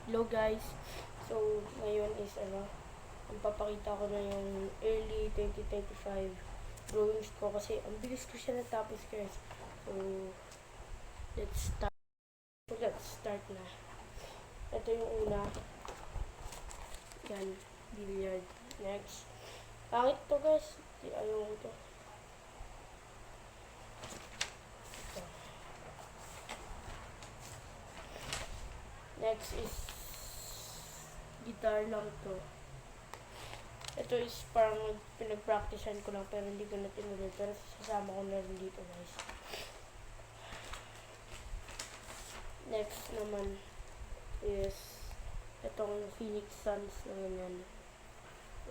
Hello guys. So, ngayon is ang papakita ko na yung early 2025 drawings ko kasi ang bilis ko siya natapos guys. So, let's start. Let's start na. Ito yung una. Yan, billiard. Next. Pangit to guys. Ayaw ko to. Next is guitar lang to. Ito is parang pinag-practicean ko lang pero hindi ko na tinuloy. Pero sasama ko na rin dito guys. Next naman is itong Phoenix Suns na ganyan.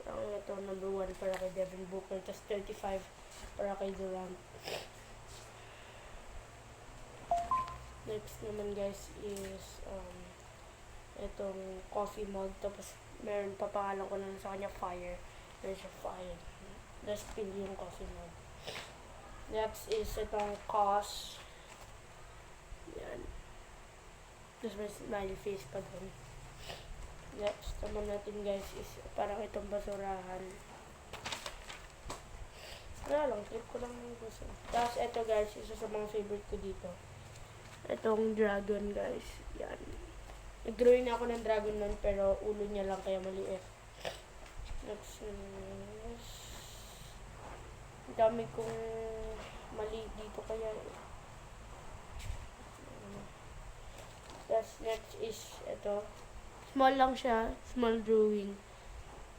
Ang ito number 1 para kay Devin Booker. Tapos 35 para kay Durant. Next naman guys is itong coffee mug. Tapos meron papangalan ko na sa kanya fire. Meron siya fire. Let's spill yung coffee mug. Next is itong COS. Yan. Tapos may smiley face pa dun. Next naman natin guys is parang itong basurahan. Wala lang, trip ko lang yung basura. Tapos ito guys, isa sa mga favorite ko dito. Itong dragon guys. Yan. Nag-drawing ako ng dragon nun pero ulo niya lang kaya maliit. Next is dami kong mali dito kaya Tapos next is ito. Small lang siya. Small drawing.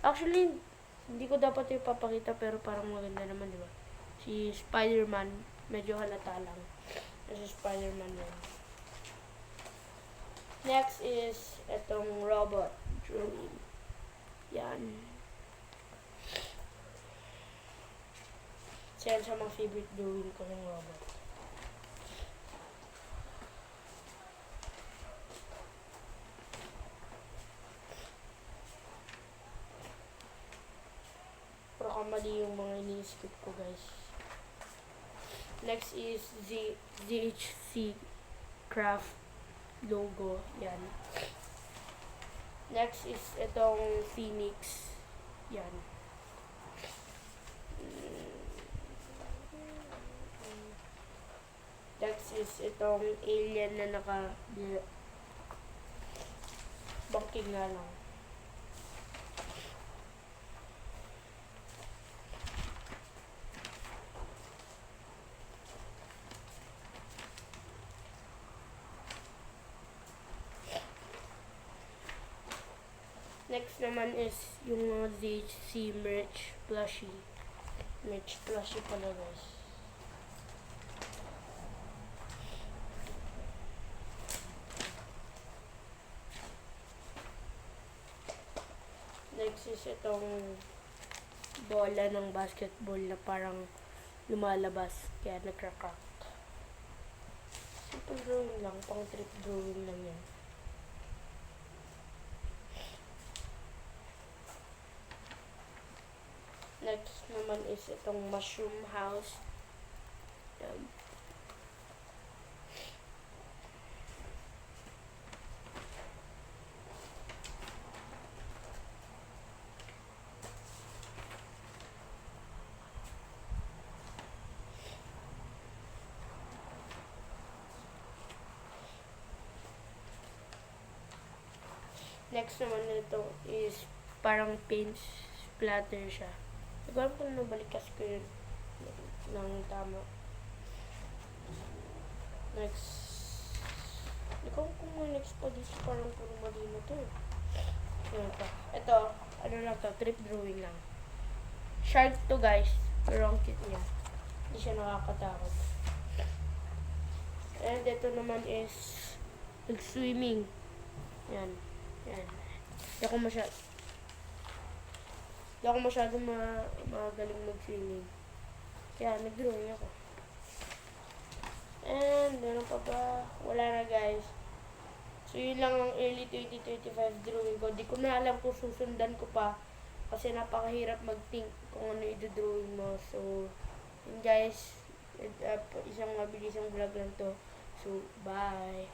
Actually, hindi ko dapat yung papakita pero parang maganda naman, di ba? Si Spider-Man, medyo halata lang. Si Spider-Man yan. Next is itong robot drawing. Yan. Siya sa mga favorite drawing ko ng robot. Mali yung mga ini-skip ko guys. Next is ZHC Craft logo. Yan. Next is itong Phoenix. Yan. Next is itong alien na bangking nga lang. Next naman is yung mga ZHC merch plushie. Merch plushie pala guys. Next is itong bola ng basketball na parang lumalabas kaya nagkrakak. Simple drawing lang, pang trip drawing lang yan. Next naman is itong mushroom house. Yan. Next naman nito is parang paint splatter siya. Hindi ko alam kung nabalikas ko yun ng tama. Next. Hindi ko alam kung may next pa dito. Parang puro mali na to. Yan pa. Ito, ano lang to, trip drawing lang. Shark to guys. Pero ang cute niya. Hindi siya nakakatakot. And ito naman is nag-swimming. Yan. Yan. Hindi ako masyadong magaling mag-swimming. Kaya nag-drawing ako. And meron pa ba? Wala na guys. So yun lang ang early 2025 drawing ko. Di ko na alam kung susundan ko pa. Kasi napakahirap mag-think kung ano i-drawing mo. So yun guys. Isang mabilisang vlog lang to. So bye.